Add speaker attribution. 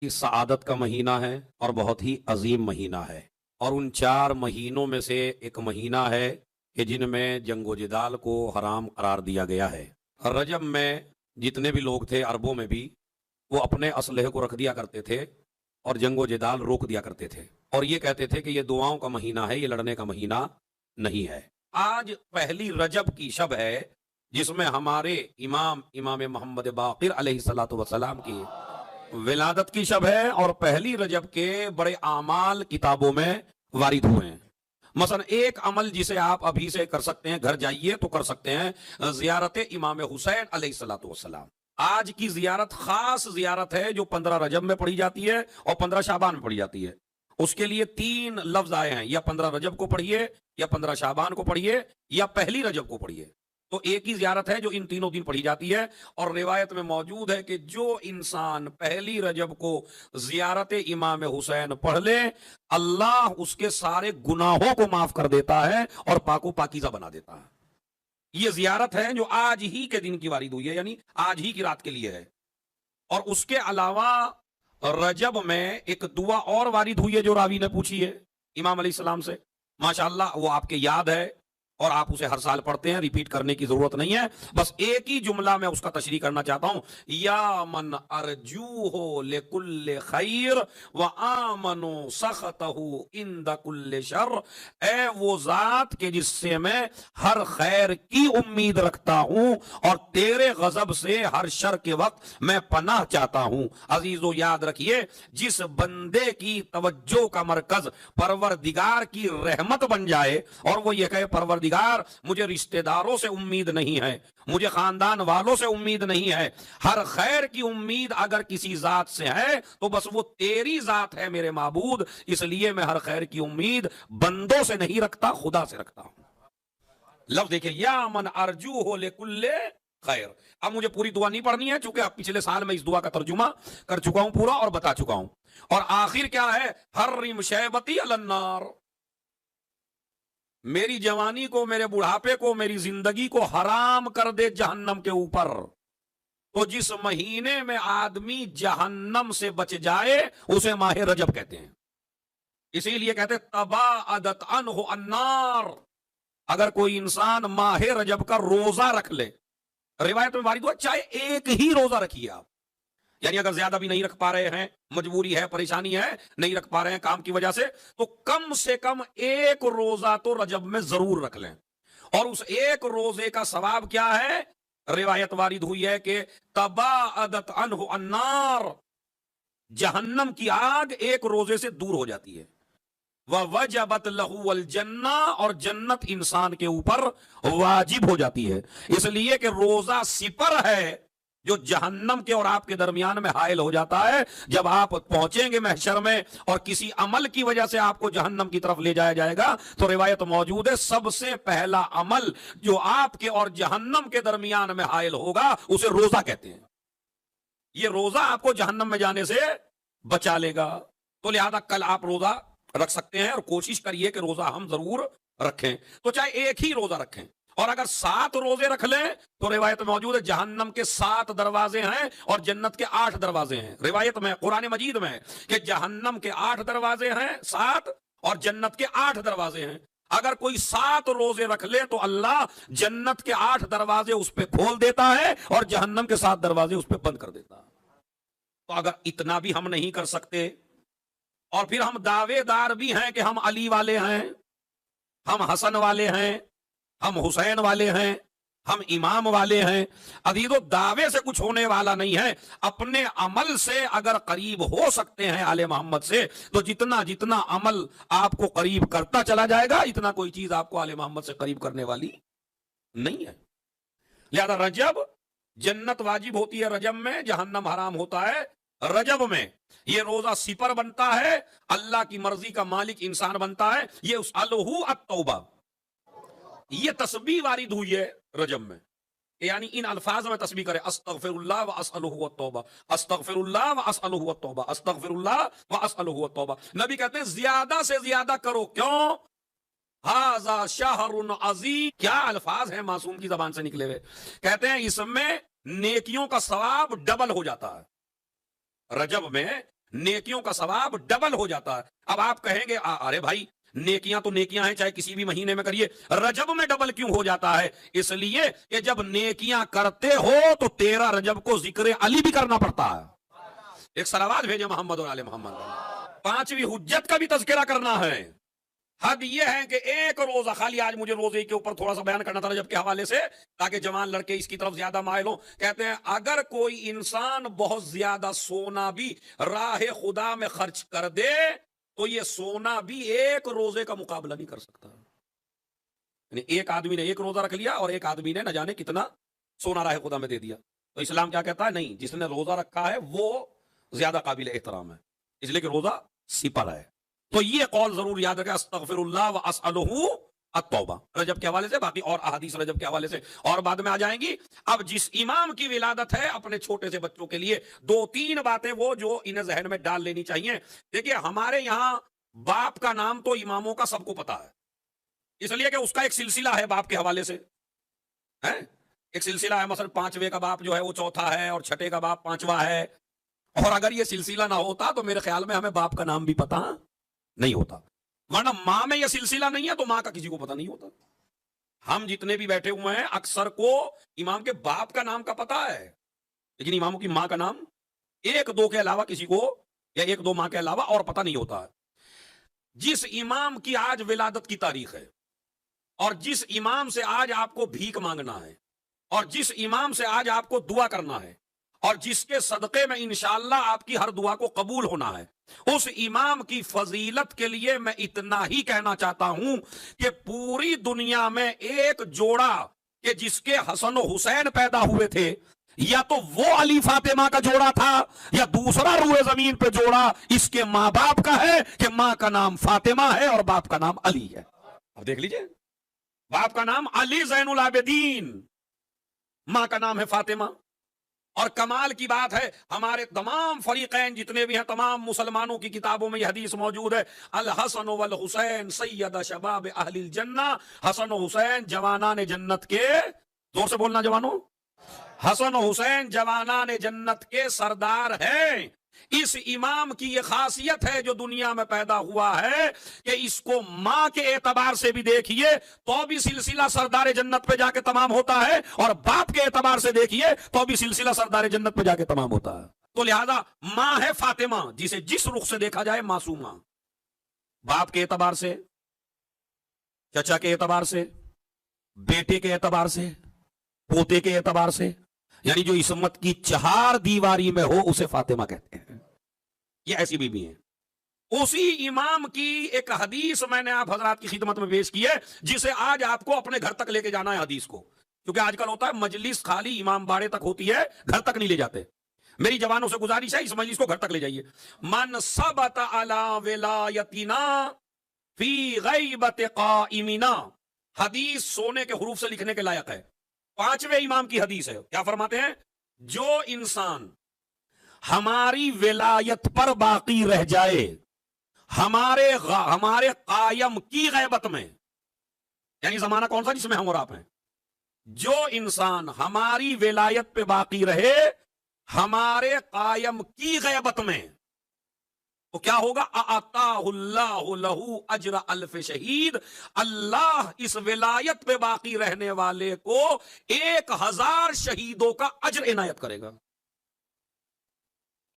Speaker 1: یہ سعادت کا مہینہ ہے اور بہت ہی عظیم مہینہ ہے، اور ان 4 مہینوں میں سے ایک مہینہ ہے کہ جن میں جنگ و جدال کو حرام قرار دیا گیا ہے۔ رجب میں جتنے بھی لوگ تھے عربوں میں بھی، وہ اپنے اسلحے کو رکھ دیا کرتے تھے اور جنگ و جدال روک دیا کرتے تھے، اور یہ کہتے تھے کہ یہ دعاؤں کا مہینہ ہے، یہ لڑنے کا مہینہ نہیں ہے۔ آج پہلی رجب کی شب ہے، جس میں ہمارے امام محمد باقر علیہ الصلوۃ والسلام کی ولادت کی شب ہے، اور پہلی رجب کے بڑے اعمال کتابوں میں وارد ہوئے ہیں۔ مثلا ایک عمل جسے آپ ابھی سے کر سکتے ہیں، گھر جائیے تو کر سکتے ہیں، زیارت امام حسین علیہ الصلوۃ والسلام۔ آج کی زیارت خاص زیارت ہے جو 15 رجب میں پڑھی جاتی ہے اور 15 شعبان میں پڑھی جاتی ہے۔ اس کے لیے 3 لفظ آئے ہیں، یا 15 رجب کو پڑھیے، یا 15 شعبان کو پڑھیے، یا پہلی رجب کو پڑھیے۔ تو ایک ہی زیارت ہے جو ان تینوں دن پڑھی جاتی ہے، اور روایت میں موجود ہے کہ جو انسان پہلی رجب کو زیارت امام حسین پڑھ لے، اللہ اس کے سارے گناہوں کو معاف کر دیتا ہے اور پاک و پاکیزہ بنا دیتا ہے۔ یہ زیارت ہے جو آج ہی کے دن کی وارد ہوئی ہے، یعنی آج ہی کی رات کے لیے ہے۔ اور اس کے علاوہ رجب میں ایک دعا اور وارد ہوئی ہے جو راوی نے پوچھی ہے امام علیہ السلام سے، ماشاءاللہ وہ آپ کے یاد ہے اور آپ اسے ہر سال پڑھتے ہیں، ریپیٹ کرنے کی ضرورت نہیں ہے، بس ایک ہی جملہ میں اس کا تشریح کرنا چاہتا ہوں۔ یا من ارجوہ لکل خیر وآمنو سخطہ عند کل شر، اے وہ ذات کہ جس سے میں ہر خیر کی امید رکھتا ہوں اور تیرے غضب سے ہر شر کے وقت میں پناہ چاہتا ہوں۔ عزیزو یاد رکھیے، جس بندے کی توجہ کا مرکز پروردگار کی رحمت بن جائے اور وہ یہ کہے پروردگار مجھے رشتہ داروں سے امید نہیں ہے، مجھے خاندان والوں سے امید نہیں ہے، ہر خیر کی امید اگر کسی ذات سے ہے تو بس وہ تیری ذات ہے میرے معبود، اس لیے میں ہر خیر کی امید بندوں سے نہیں رکھتا، خدا سے رکھتا ہوں۔ لفظ دیکھیں، یا من ارجوہ لکل خیر۔ اب مجھے پوری دعا نہیں پڑھنی ہے چونکہ اب پچھلے سال میں اس دعا کا ترجمہ کر چکا ہوں پورا اور بتا چکا ہوں۔ اور آخر کیا ہے؟ حرم شیبتی علی النار، میری جوانی کو، میرے بڑھاپے کو، میری زندگی کو حرام کر دے جہنم کے اوپر۔ تو جس مہینے میں آدمی جہنم سے بچ جائے اسے ماہ رجب کہتے ہیں، اسی لیے کہتے ہیں تباعدت عنہ النار۔ اگر کوئی انسان ماہ رجب کا روزہ رکھ لے، روایت میں وارد ہوا چاہے ایک ہی روزہ رکھیے آپ، یعنی اگر زیادہ بھی نہیں رکھ پا رہے ہیں، مجبوری ہے، پریشانی ہے، نہیں رکھ پا رہے ہیں کام کی وجہ سے، تو سے کم ایک روزہ تو رجب میں ضرور رکھ لیں۔ اور اس ایک روزے کا ثواب کیا ہے؟ روایت وارد ہوئی ہے کہ تباعدت عنہ النار، جہنم کی آگ ایک روزے سے دور ہو جاتی ہے۔ وَوَجَبَتْ لَهُ الْجَنَّةُ، اور جنت انسان کے اوپر واجب ہو جاتی ہے، اس لیے کہ روزہ سپر ہے جو جہنم کے اور آپ کے درمیان میں حائل ہو جاتا ہے۔ جب آپ پہنچیں گے محشر میں اور کسی عمل کی وجہ سے آپ کو جہنم کی طرف لے جایا جائے گا تو روایت موجود ہے سب سے پہلا عمل جو آپ کے اور جہنم کے درمیان میں حائل ہوگا اسے روزہ کہتے ہیں۔ یہ روزہ آپ کو جہنم میں جانے سے بچا لے گا، تو لہذا کل آپ روزہ رکھ سکتے ہیں، اور کوشش کریے کہ روزہ ہم ضرور رکھیں، تو چاہے ایک ہی روزہ رکھیں۔ اور اگر 7 روزے رکھ لیں تو روایت موجود ہے جہنم کے 7 دروازے ہیں اور جنت کے 8 دروازے ہیں۔ روایت میں قرآن مجید میں کہ جہنم کے 8 دروازے ہیں 7، اور جنت کے 8 دروازے ہیں۔ اگر کوئی 7 روزے رکھ لے تو اللہ جنت کے 8 دروازے اس پہ کھول دیتا ہے اور جہنم کے 7 دروازے اس پہ بند کر دیتا ہے۔ تو اگر اتنا بھی ہم نہیں کر سکتے اور پھر ہم دعوے دار بھی ہیں کہ ہم علی والے ہیں، ہم حسن والے ہیں، ہم حسین والے ہیں، ہم امام والے ہیں، عزیزو دعوے سے کچھ ہونے والا نہیں ہے۔ اپنے عمل سے اگر قریب ہو سکتے ہیں آل محمد سے تو جتنا جتنا عمل آپ کو قریب کرتا چلا جائے گا اتنا کوئی چیز آپ کو آل محمد سے قریب کرنے والی نہیں ہے۔ لہذا رجب جنت واجب ہوتی ہے، رجب میں جہنم حرام ہوتا ہے۔ رجب میں یہ روزہ سپر بنتا ہے، اللہ کی مرضی کا مالک انسان بنتا ہے۔ یہ اسألہ التوبہ، یہ تسبیح وارد ہوئی ہے رجب میں، یعنی ان الفاظ میں تسبیح کرے، استغفر اللہ واسألہ التوبہ، استغفر اللہ واسألہ التوبہ، استغفر اللہ واسألہ التوبہ۔ نبی کہتے ہیں زیادہ سے زیادہ کرو، کیوں؟ ھذا شہر عظیم، کیا الفاظ ہیں معصوم کی زبان سے نکلے ہوئے، کہتے ہیں اس میں نیکیوں کا ثواب ڈبل ہو جاتا ہے۔ رجب میں نیکیوں کا ثواب ڈبل ہو جاتا ہے. اب آپ کہیں گے ارے بھائی نیکیاں تو نیکیاں ہیں چاہے کسی بھی مہینے میں کریے, رجب میں ڈبل کیوں ہو جاتا ہے؟ اس لیے کہ جب نیکیاں کرتے ہو تو 13 رجب کو ذکر علی بھی کرنا پڑتا ہے. ایک صلوات بھیجے محمد اور آل محمد. 5ویں حجت کا بھی تذکرہ کرنا ہے. حد یہ ہے کہ ایک روزہ, خالی آج مجھے روزے کے اوپر تھوڑا سا بیان کرنا تھا رجب کے حوالے سے تاکہ جوان لڑکے اس کی طرف زیادہ مائل ہوں. کہتے ہیں اگر کوئی انسان بہت زیادہ سونا بھی راہ خدا میں خرچ کر دے تو یہ سونا بھی ایک روزے کا مقابلہ نہیں کر سکتا. یعنی ایک آدمی نے ایک روزہ رکھ لیا اور ایک آدمی نے نہ جانے کتنا سونا راہ خدا میں دے دیا. تو اسلام کیا کہتا ہے؟ نہیں, جس نے روزہ رکھا ہے وہ زیادہ قابل احترام ہے, اس لیے کہ روزہ سپر ہے. تو یہ قول ضرور یاد رکھیں, استغفر اللہ واسألہ التوبہ, رجب کے حوالے سے. باقی اور احادیث رجب کے حوالے سے اور بعد میں آ جائیں گی. اب جس امام کی ولادت ہے اپنے چھوٹے سے بچوں کے لیے 2-3 باتیں وہ جو انہیں ذہن میں ڈال لینی چاہیے. دیکھیے ہمارے یہاں باپ کا نام تو اماموں کا سب کو پتا ہے, اس لیے کہ اس کا ایک سلسلہ ہے باپ کے حوالے سے, ایک سلسلہ ہے. مثلا 5ویں کا باپ جو ہے وہ 4تھا ہے اور 6ٹھے کا باپ 5واں ہے. اور اگر یہ سلسلہ نہ ہوتا تو میرے خیال میں ہمیں باپ کا نام بھی پتا نہیں ہوتا. ورنہ ماں میں یہ سلسلہ نہیں ہے تو ماں کا کسی کو پتا نہیں ہوتا. ہم جتنے بھی بیٹھے ہوئے ہیں اکثر کو امام کے باپ کا نام کا پتا ہے, لیکن اماموں کی ماں کا نام 1-2 کے علاوہ کسی کو, یا 1-2 ماں کے علاوہ اور پتا نہیں ہوتا ہے. جس امام کی آج ولادت کی تاریخ ہے اور جس امام سے آج آپ کو بھیک مانگنا ہے اور جس امام سے آج آپ کو دعا کرنا ہے اور جس کے صدقے میں انشاءاللہ آپ کی ہر دعا کو قبول ہونا ہے, اس امام کی فضیلت کے لیے میں اتنا ہی کہنا چاہتا ہوں کہ پوری دنیا میں ایک جوڑا کہ جس کے حسن و حسین پیدا ہوئے تھے, یا تو وہ علی فاطمہ کا جوڑا تھا یا دوسرا روئے زمین پہ جوڑا اس کے ماں باپ کا ہے کہ ماں کا نام فاطمہ ہے اور باپ کا نام علی ہے. اب دیکھ لیجئے, باپ کا نام علی زین العابدین, ماں کا نام ہے فاطمہ. اور کمال کی بات ہے ہمارے تمام فریقین جتنے بھی ہیں, تمام مسلمانوں کی کتابوں میں یہ حدیث موجود ہے, الحسن والحسین سید شباب اہل الجنہ. حسن و حسین جوانان جنت کے, زور سے بولنا جوانوں, حسن و حسین جوانان جنت کے سردار ہیں. اس امام کی یہ خاصیت ہے جو دنیا میں پیدا ہوا ہے کہ اس کو ماں کے اعتبار سے بھی دیکھیے تو بھی سلسلہ سردار جنت پہ جا کے تمام ہوتا ہے, اور باپ کے اعتبار سے دیکھیے تو بھی سلسلہ سردار جنت پہ جا کے تمام ہوتا ہے. تو لہذا ماں ہے فاطمہ, جسے جس رخ سے دیکھا جائے معصومہ. باپ کے اعتبار سے, چچا کے اعتبار سے, بیٹے کے اعتبار سے, پوتے کے اعتبار سے, یعنی جو عصمت کی 4 دیواری میں ہو اسے فاطمہ کہتے ہیں. یہ ایسی بیوی ہیں. اسی امام کی ایک حدیث میں نے آپ حضرات کی خدمت میں پیش کی ہے جسے آج آپ کو اپنے گھر تک لے کے جانا ہے حدیث کو, کیونکہ آج کل ہوتا ہے مجلس خالی امام باڑے تک ہوتی ہے, گھر تک نہیں لے جاتے. میری جوانوں سے گزارش ہے اس مجلس کو گھر تک لے جائیے. من ثبت علی ولایتنا فی غیبت قائمنا, حدیث سونے کے حروف سے لکھنے کے لائق ہے. 5ویں امام کی حدیث ہے, کیا فرماتے ہیں؟ جو انسان ہماری ولایت پر باقی رہ جائے ہمارے قائم کی غیبت میں, یعنی زمانہ کون سا جس میں ہم اور آپ ہیں, جو انسان ہماری ولایت پہ باقی رہے ہمارے قائم کی غیبت میں, تو کیا ہوگا؟ اعطاہ اللہ لہ اجر 1000 شہید, اللہ اس ولایت پہ باقی رہنے والے کو 1000 شہیدوں کا اجر عنایت کرے گا.